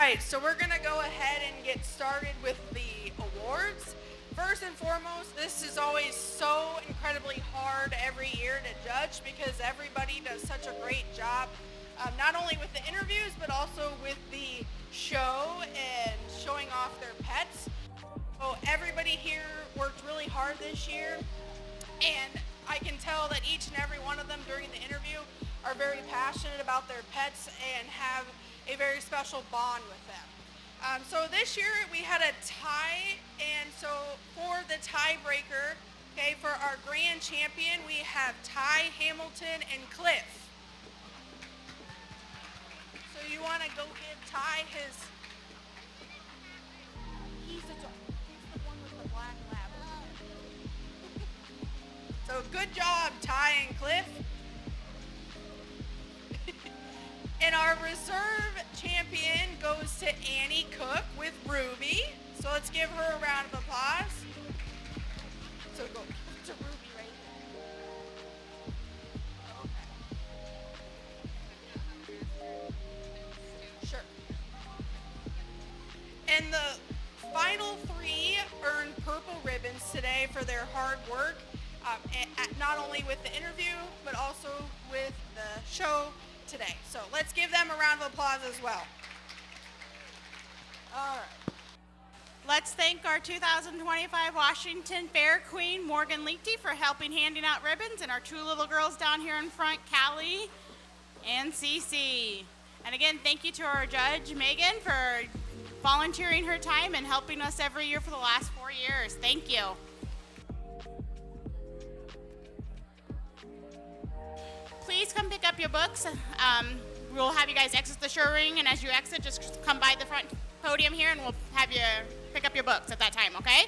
Right, so we're gonna go ahead and get started with the awards. First and foremost, this is always so incredibly hard every year to judge because everybody does such a great job, not only with the interviews, but also with the show and showing off their pets. So everybody here worked really hard this year, and I can tell that each and every one of them during the interview are very passionate about their pets and have a very special bond with them. So this year we had a tie, and so for the tiebreaker, okay, for our grand champion, we have Ty, Hamilton, and Cliff. So you want to go give Ty his. He's the one with the black lab. So good job, Ty and Cliff. And our reserve champion goes to Annie Cook with Ruby. So let's give her a round of applause. So go to Ruby right there. Okay. Sure. And the final three earned purple ribbons today for their hard work, not only with the interview, but also with the show today. So let's give them a round of applause as well. All right. Let's thank our 2025 Washington Fair Queen, Morgan Leakty, for helping handing out ribbons, and our two little girls down here in front, Callie and Cece. And again, thank you to our judge, Megan, for volunteering her time and helping us every year for the last 4 years. Thank you. Please come pick up your books. We'll have you guys exit the show ring, and as you exit, just come by the front podium here, and we'll have you pick up your books at that time, okay?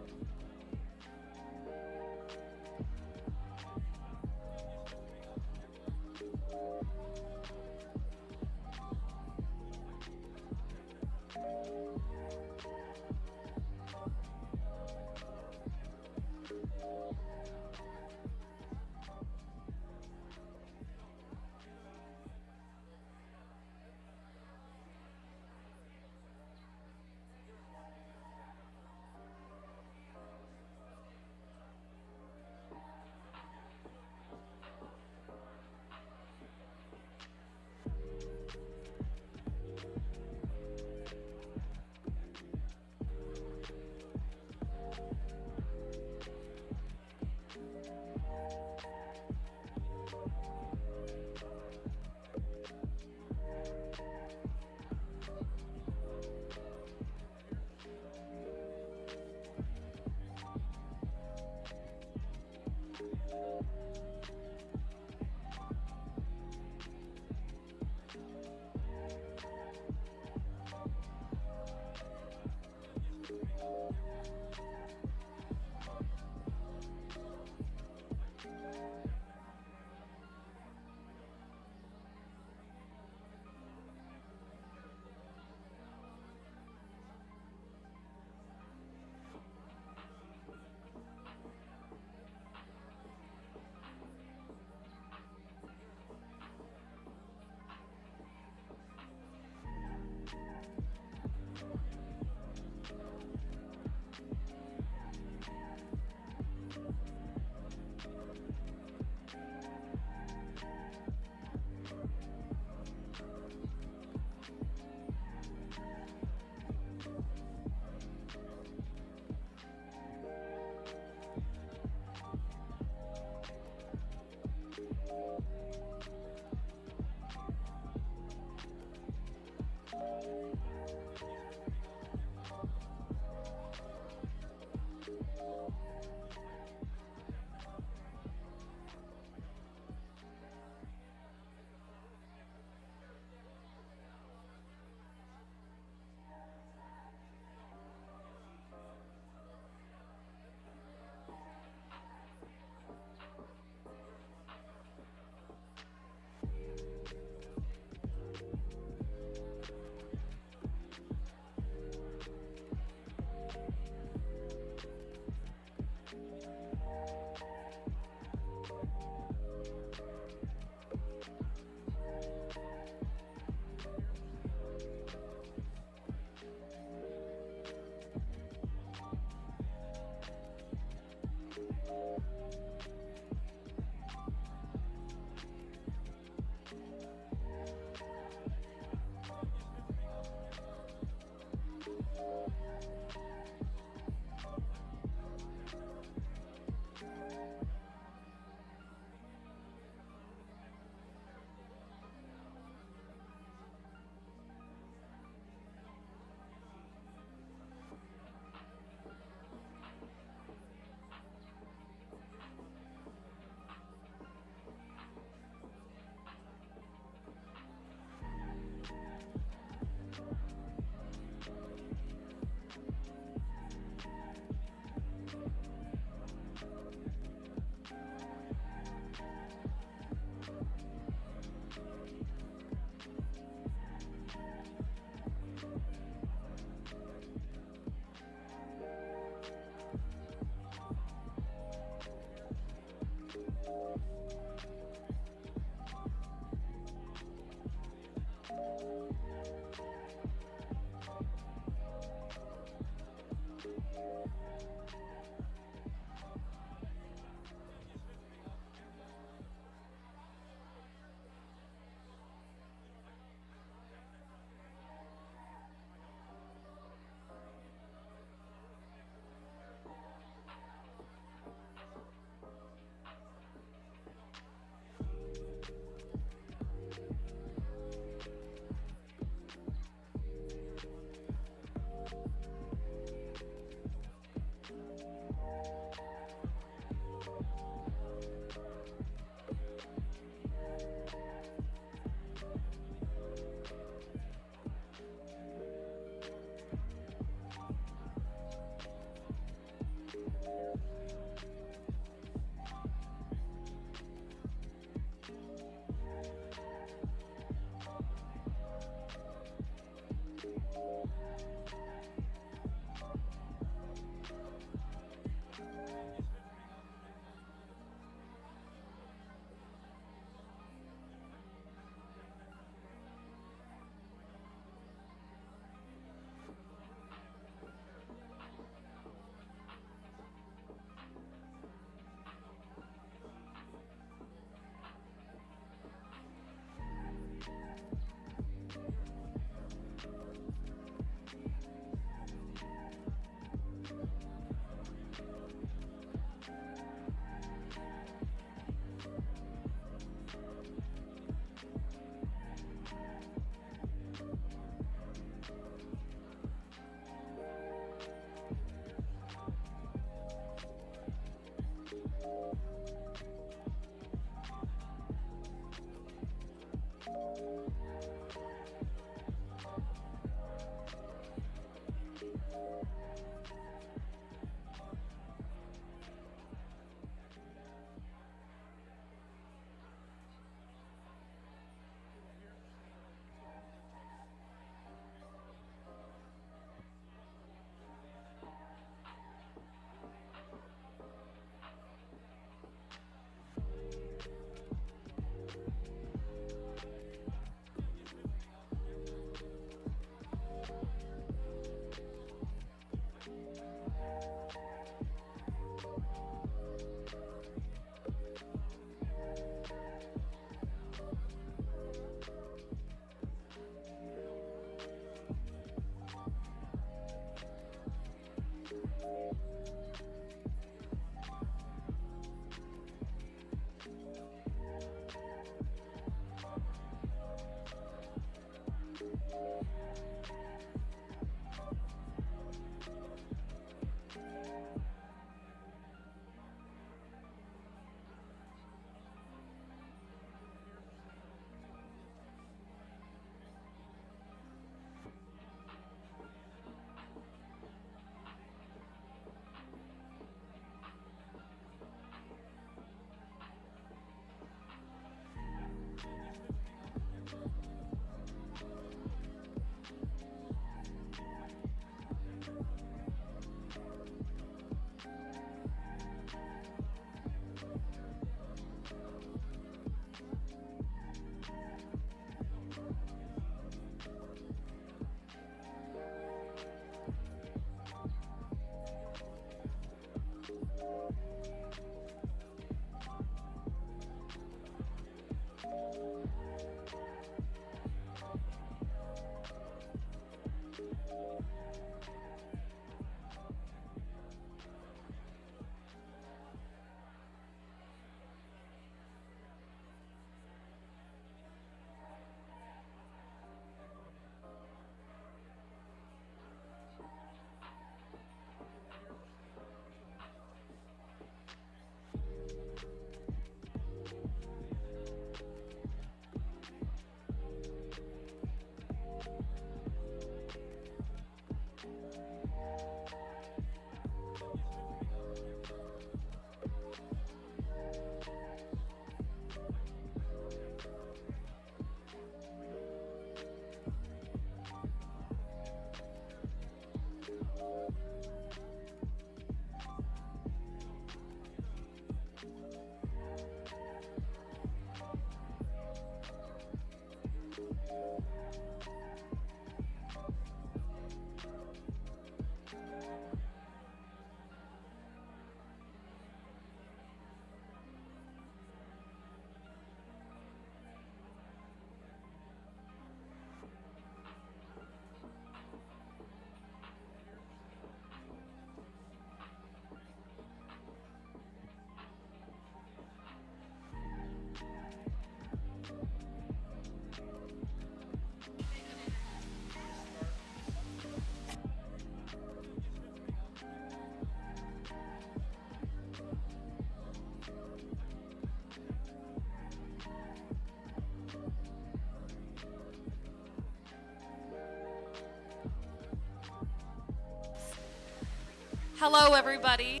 Hello, everybody.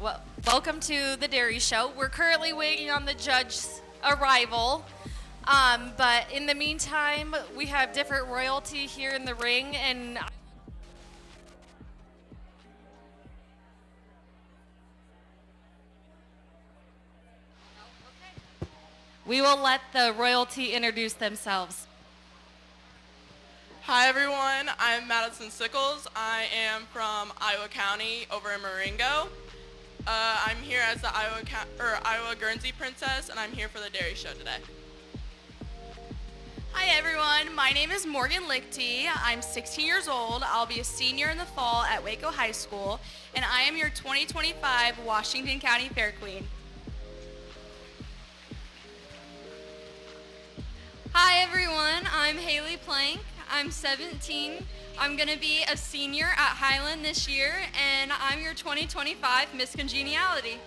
Well, welcome to the Dairy Show. We're currently waiting on the judge's arrival. But in the meantime, we have different royalty here in the ring, and we will let the royalty introduce themselves. Hi everyone, I'm Madison Sickles. I am from Iowa County over in Marengo. I'm here as the Iowa Guernsey Princess, and I'm here for the Dairy Show today. Hi everyone, my name is Morgan Lichty. I'm 16 years old. I'll be a senior in the fall at Waco High School, and I am your 2025 Washington County Fair Queen. Hi everyone, I'm Haley Plank. I'm 17. I'm going to be a senior at Highland this year, and I'm your 2025 Miss Congeniality.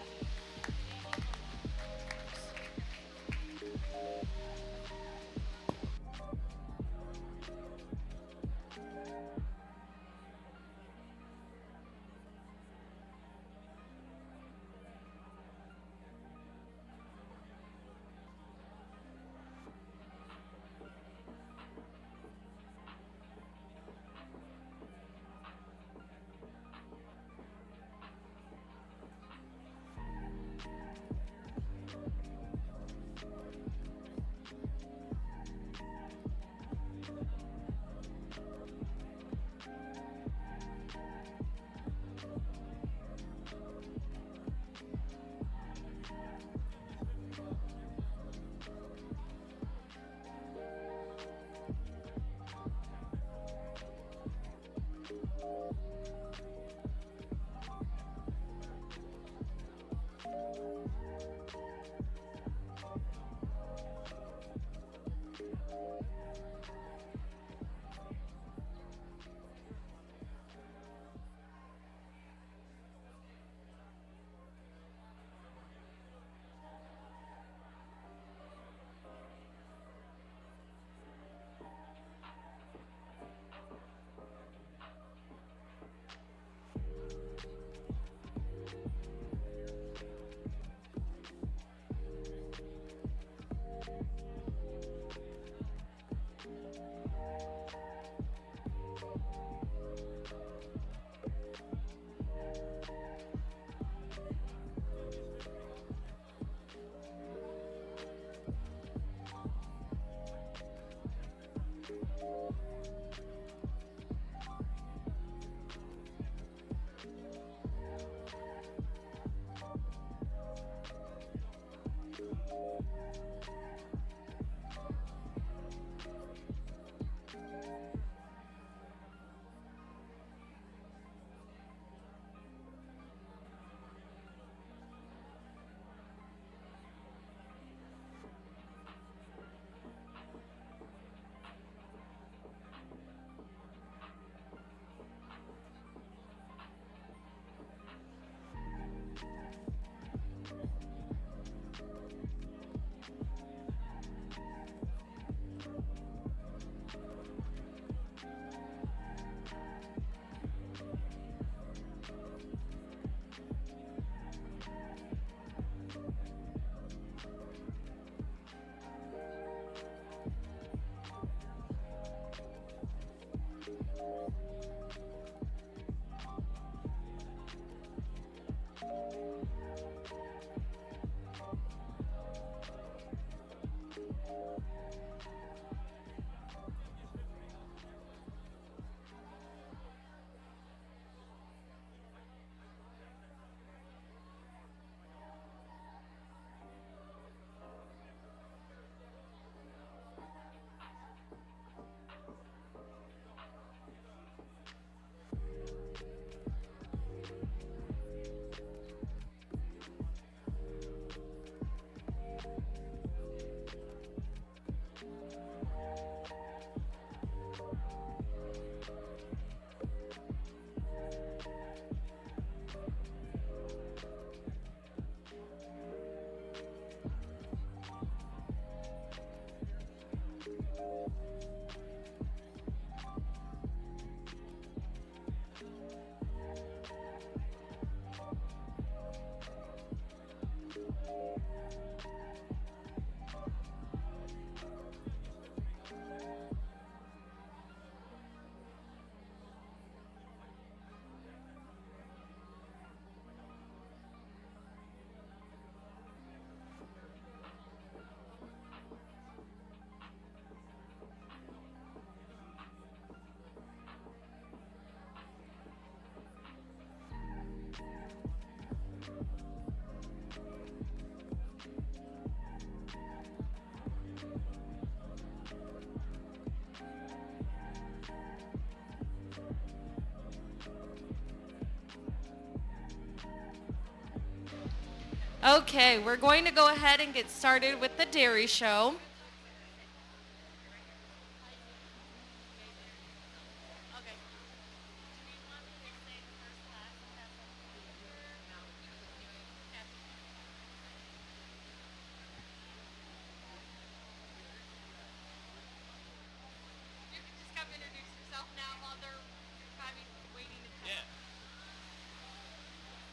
Okay, we're going to go ahead and get started with the dairy show.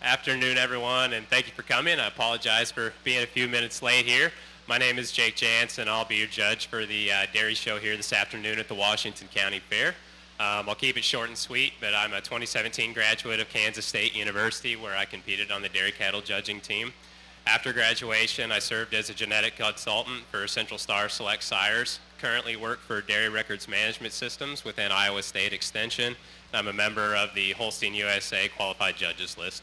Afternoon, everyone, and thank you for coming. I apologize for being a few minutes late here. My name is Jake Jansen. I'll be your judge for the dairy show here this afternoon at the Washington County Fair. I'll keep it short and sweet, but I'm a 2017 graduate of Kansas State University, where I competed on the dairy cattle judging team. After graduation, I served as a genetic consultant for Central Star Select Sires. Currently work for Dairy Records Management Systems within Iowa State Extension. I'm a member of the Holstein USA Qualified Judges List.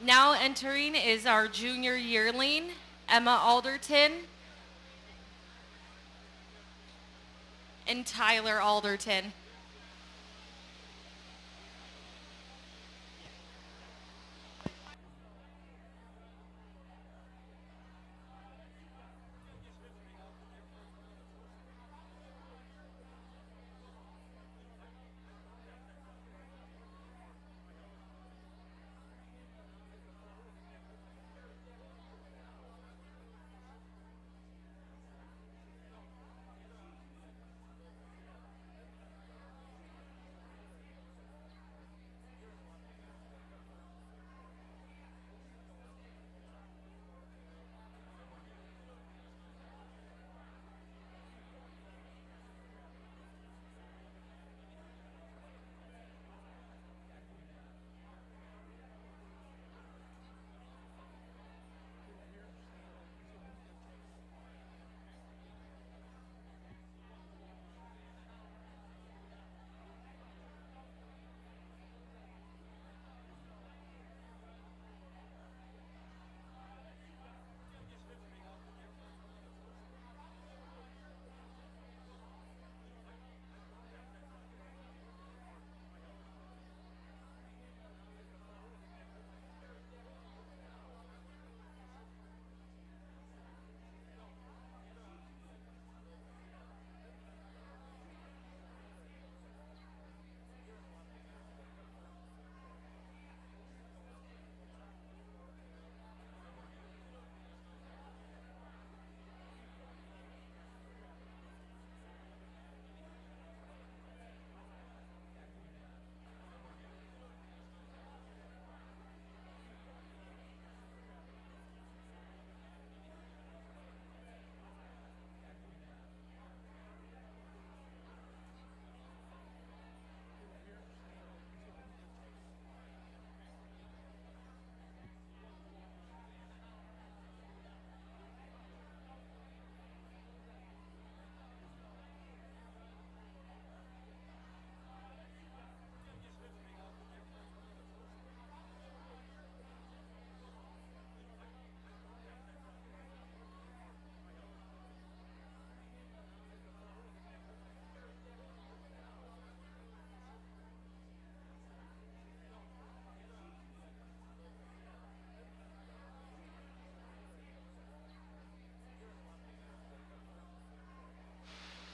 Now entering is our junior yearling, Emma Alderton and Tyler Alderton.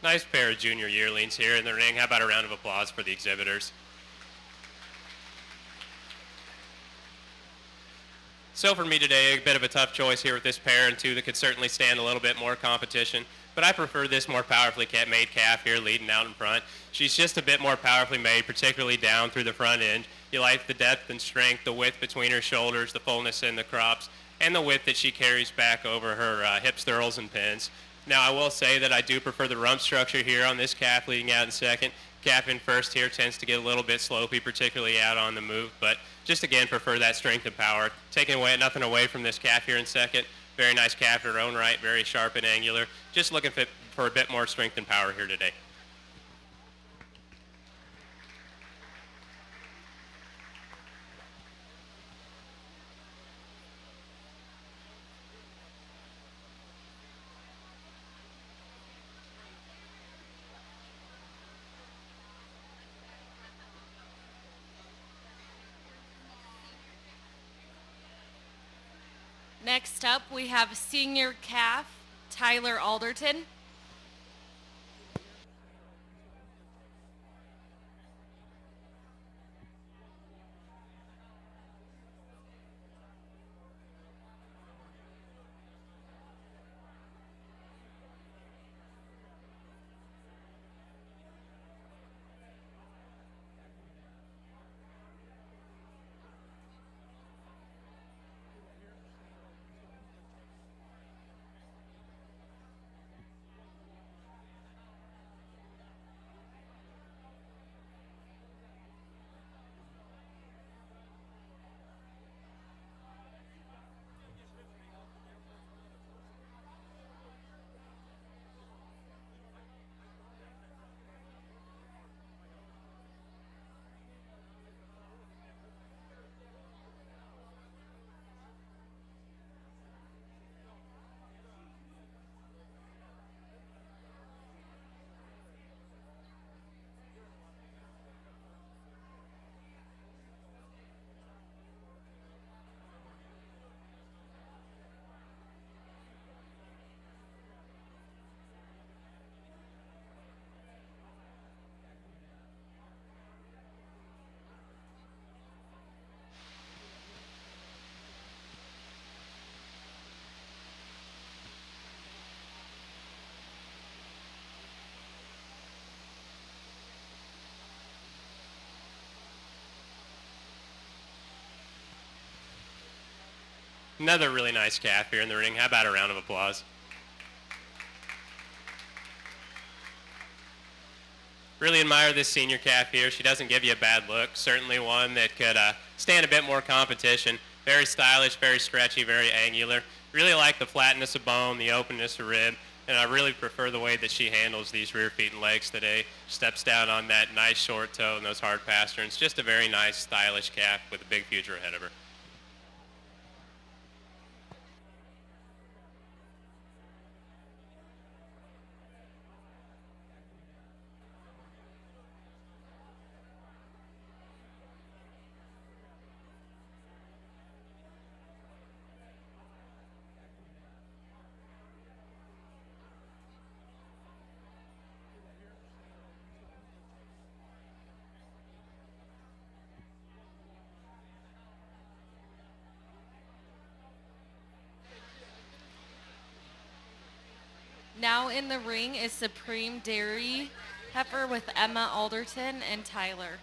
Nice pair of junior yearlings here in the ring. How about a round of applause for the exhibitors? So for me today, a bit of a tough choice here with this pair and two that could certainly stand a little bit more competition. But I prefer this more powerfully made calf here leading out in front. She's just a bit more powerfully made, particularly down through the front end. You like the depth and strength, the width between her shoulders, the fullness in the crops, and the width that she carries back over her hips, thurls, and pins. Now, I will say that I do prefer the rump structure here on this calf leading out in second. Calf in first here tends to get a little bit slopey, particularly out on the move, but just again prefer that strength and power. Taking nothing away from this calf here in second. Very nice calf in her own right, very sharp and angular. Just looking for a bit more strength and power here today. Next up, we have senior calf Tyler Alderton. Another really nice calf here in the ring. How about a round of applause? Really admire this senior calf here. She doesn't give you a bad look. Certainly one that could stand a bit more competition. Very stylish, very stretchy, very angular. Really like the flatness of bone, the openness of rib, and I really prefer the way that she handles these rear feet and legs today. Steps down on that nice short toe and those hard pasterns. Just a very nice, stylish calf with a big future ahead of her. Now in the ring is Supreme Dairy Heifer with Emma Alderton and Tyler.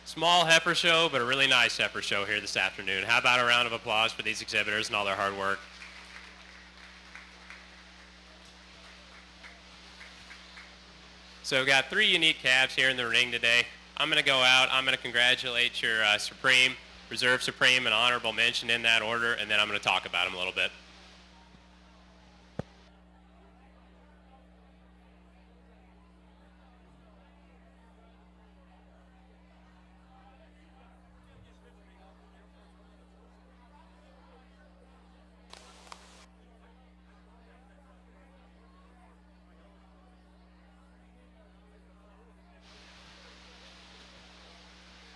Small heifer show, but a really nice heifer show here this afternoon. How about a round of applause for these exhibitors and all their hard work? So we've got 3 unique calves here in the ring today. I'm going to go out. I'm going to congratulate your Supreme, Reserve Supreme, and Honorable Mention in that order, and then I'm going to talk about them a little bit.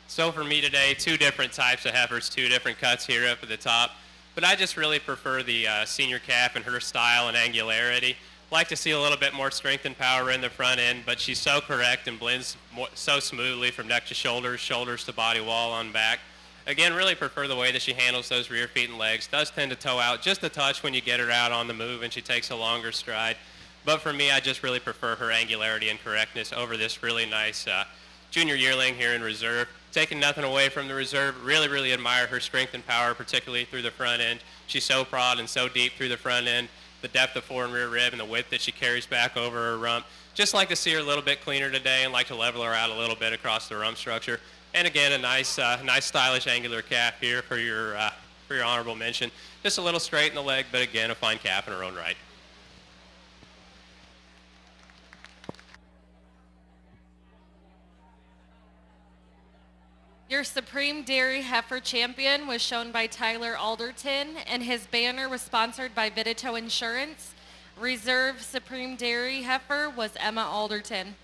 So for me today, 2 different types of heifers, 2 different cuts here up at the top. But I just really prefer the senior calf and her style and angularity. Like to see a little bit more strength and power in the front end, but she's so correct and blends so smoothly from neck to shoulders, shoulders to body wall on back. Again, really prefer the way that she handles those rear feet and legs. Does tend to toe out just a touch when you get her out on the move and she takes a longer stride. But for me, I just really prefer her angularity and correctness over this really nice junior yearling here in reserve. Taking nothing away from the reserve, really admire her strength and power, particularly through the front end. She's so broad and so deep through the front end, the depth of fore and rear rib and the width that she carries back over her rump. Just like to see her a little bit cleaner today and like to level her out a little bit across the rump structure. And again, a nice stylish angular calf here for your honorable mention. Just a little straight in the leg, but again, a fine calf in her own right. Your Supreme Dairy Heifer Champion was shown by Tyler Alderton, and his banner was sponsored by Vidito Insurance. Reserve Supreme Dairy Heifer was Emma Alderton.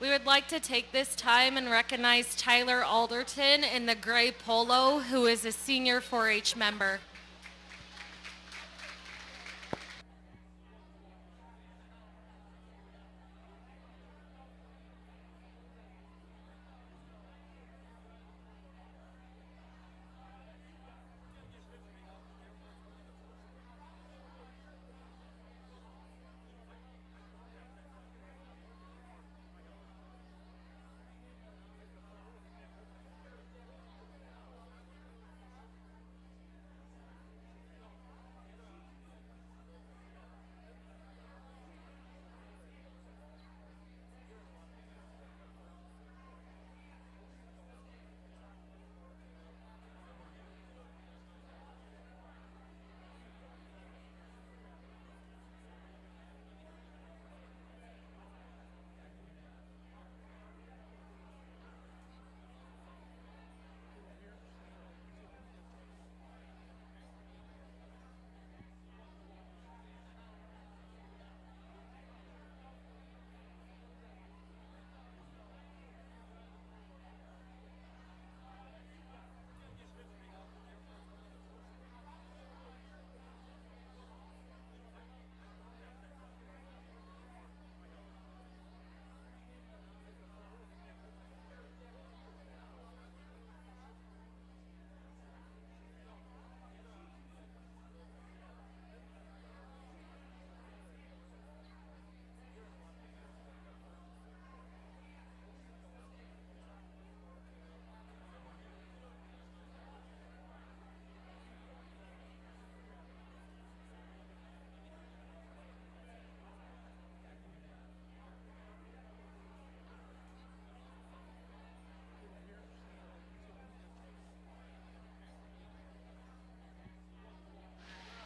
We would like to take this time and recognize Tyler Alderton in the gray polo, who is a senior 4-H member.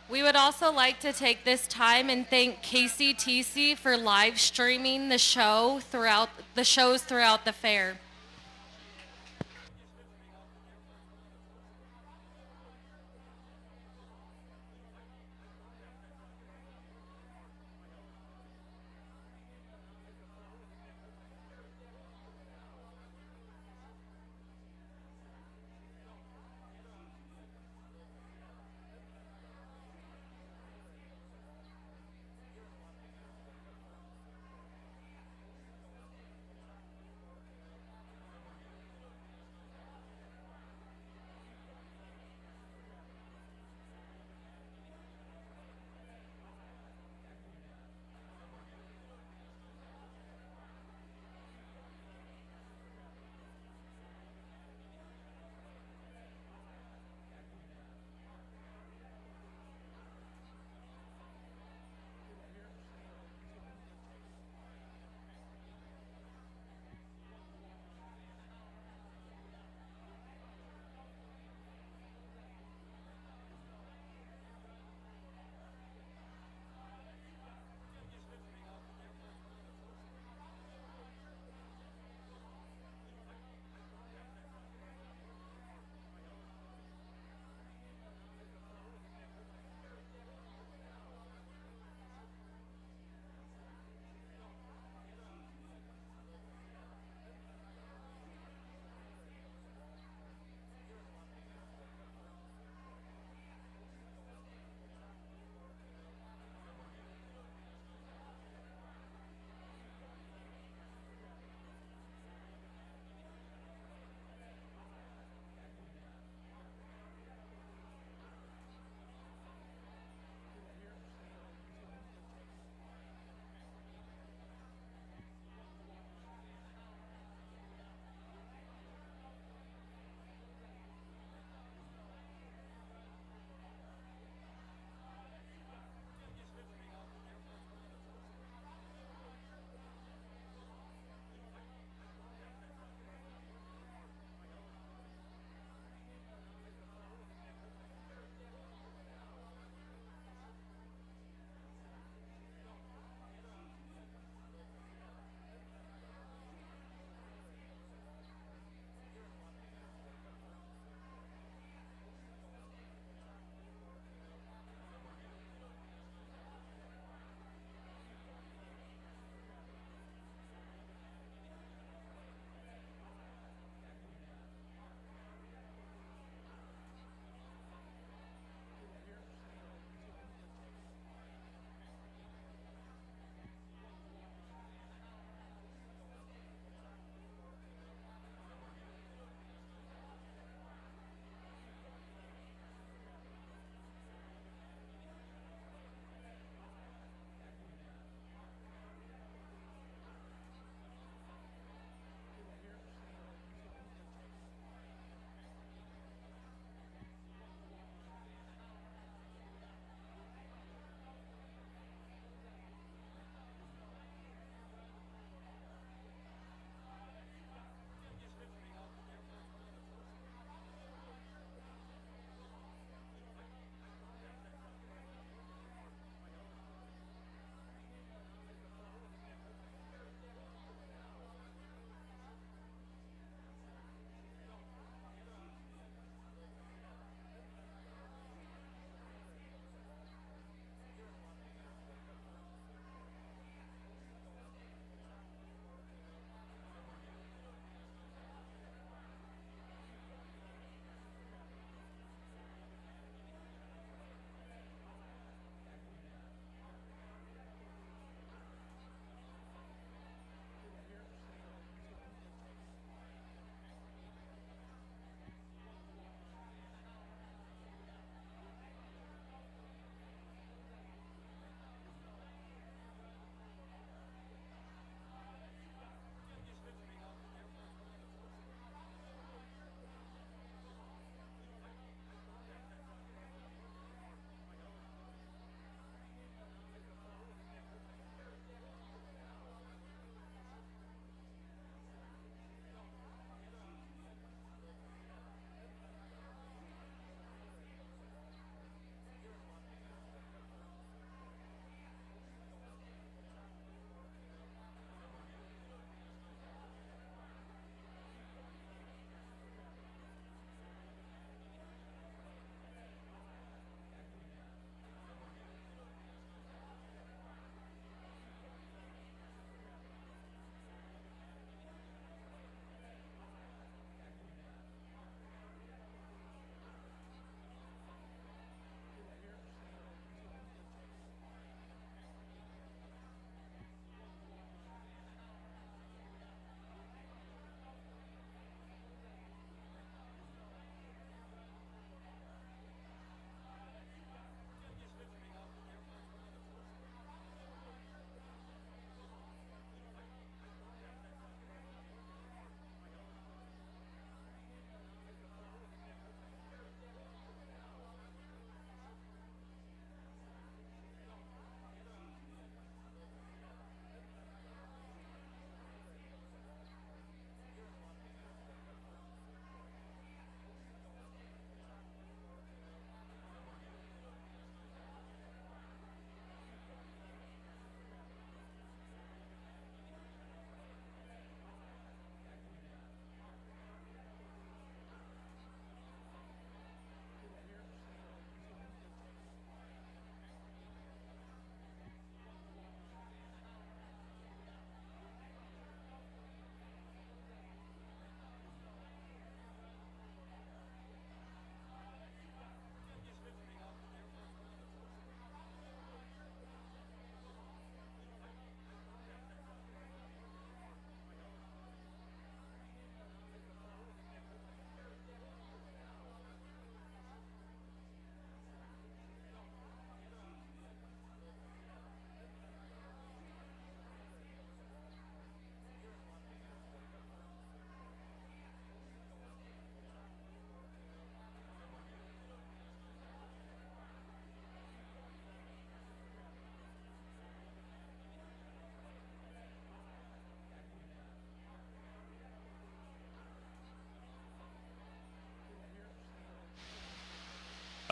We would also like to take this time and thank KCTC for live streaming the shows throughout the fair.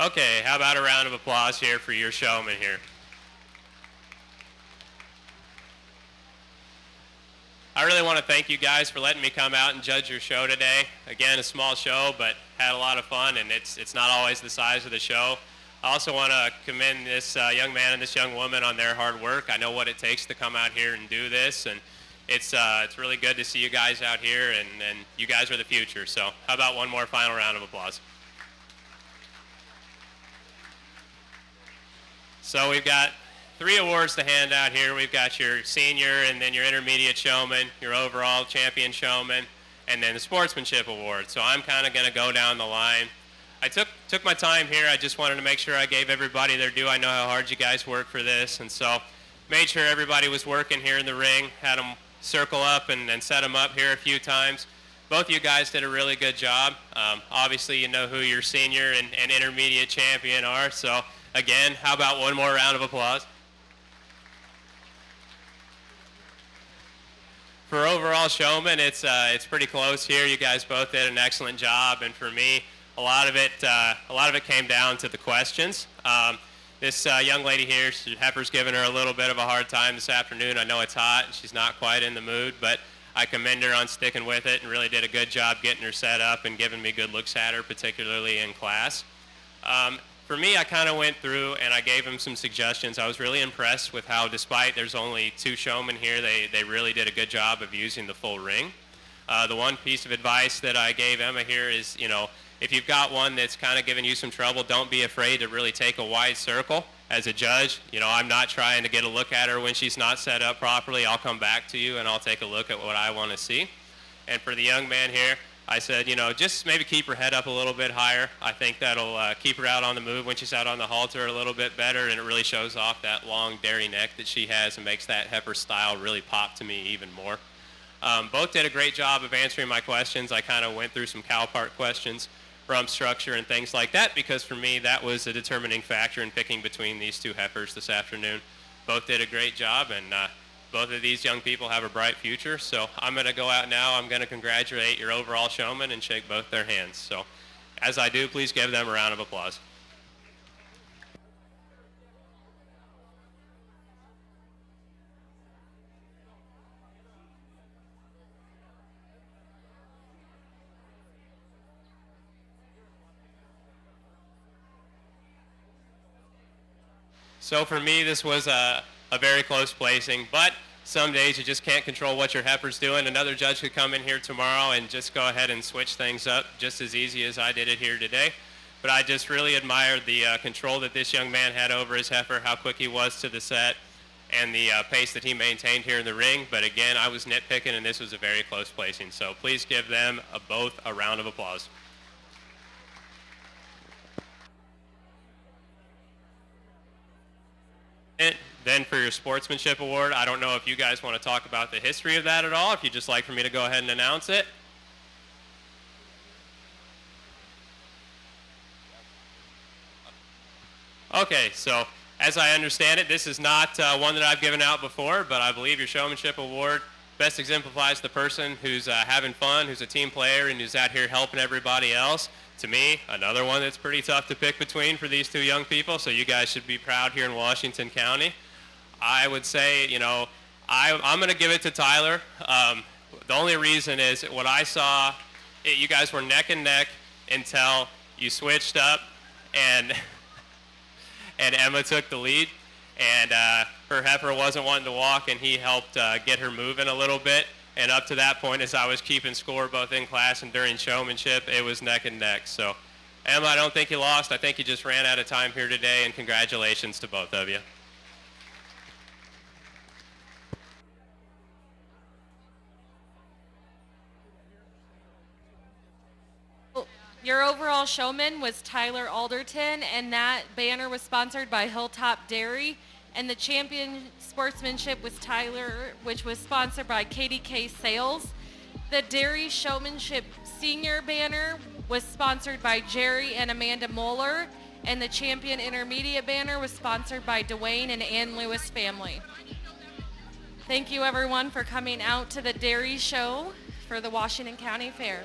Okay, how about a round of applause here for your showman here? I really want to thank you guys for letting me come out and judge your show today. Again, a small show, but had a lot of fun, and it's not always the size of the show. I also want to commend this young man and this young woman on their hard work. I know what it takes to come out here and do this, and it's really good to see you guys out here, and you guys are the future. So how about one more final round of applause? So we've got 3 awards to hand out here. We've got your senior, and then your intermediate showman, your overall champion showman, and then the sportsmanship award. So I'm kind of going to go down the line. I took my time here. I just wanted to make sure I gave everybody their due. I know how hard you guys work for this, and so made sure everybody was working here in the ring, had them circle up and set them up here a few times. Both of you guys did a really good job. Obviously, you know who your senior and intermediate champion are, so again, how about one more round of applause? For overall showman, it's pretty close here. You guys both did an excellent job, and for me, a lot of it came down to the questions. This young lady here, Heifer's giving her a little bit of a hard time this afternoon. I know it's hot, and she's not quite in the mood, but I commend her on sticking with it and really did a good job getting her set up and giving me good looks at her, particularly in class. For me, I kind of went through and I gave him some suggestions. I was really impressed with how, despite there's only 2 showmen here, they really did a good job of using the full ring. The one piece of advice that I gave Emma here is, if you've got one that's kind of giving you some trouble, don't be afraid to really take a wide circle. As a judge, I'm not trying to get a look at her when she's not set up properly. I'll come back to you and I'll take a look at what I want to see. And for the young man here, I said, just maybe keep her head up a little bit higher. I think that'll keep her out on the move when she's out on the halter a little bit better, and it really shows off that long dairy neck that she has and makes that heifer style really pop to me even more. Both did a great job of answering my questions. I kind of went through some cow part questions, rump structure and things like that, because for me that was a determining factor in picking between these 2 heifers this afternoon. Both did a great job, and both of these young people have a bright future, so I'm going to go out now. I'm going to congratulate your overall showman and shake both their hands. So as I do, please give them a round of applause. So for me, this was a very close placing, but some days you just can't control what your heifer's doing. Another judge could come in here tomorrow and just go ahead and switch things up just as easy as I did it here today. But I just really admired the control that this young man had over his heifer, how quick he was to the set, and the pace that he maintained here in the ring. But again, I was nitpicking, and this was a very close placing. So please give them both a round of applause. Then for your sportsmanship award, I don't know if you guys want to talk about the history of that at all, if you'd just like for me to go ahead and announce it. Okay, so as I understand it, this is not one that I've given out before, but I believe your showmanship award best exemplifies the person who's having fun, who's a team player, and who's out here helping everybody else. To me, another one that's pretty tough to pick between for these 2 young people, so you guys should be proud here in Washington County. I would say, I'm going to give it to Tyler. The only reason is what I saw, you guys were neck and neck until you switched up and Emma took the lead, and her heifer wasn't wanting to walk, and he helped get her moving a little bit. And up to that point, as I was keeping score both in class and during showmanship, it was neck and neck. So, Emma, I don't think you lost. I think you just ran out of time here today, and congratulations to both of you. Your overall showman was Tyler Alderton, and that banner was sponsored by Hilltop Dairy. And the champion sportsmanship was Tyler, which was sponsored by KDK Sales. The dairy showmanship senior banner was sponsored by Jerry and Amanda Moeller. And the champion intermediate banner was sponsored by Dwayne and Ann Lewis family. Thank you everyone for coming out to the dairy show for the Washington County Fair.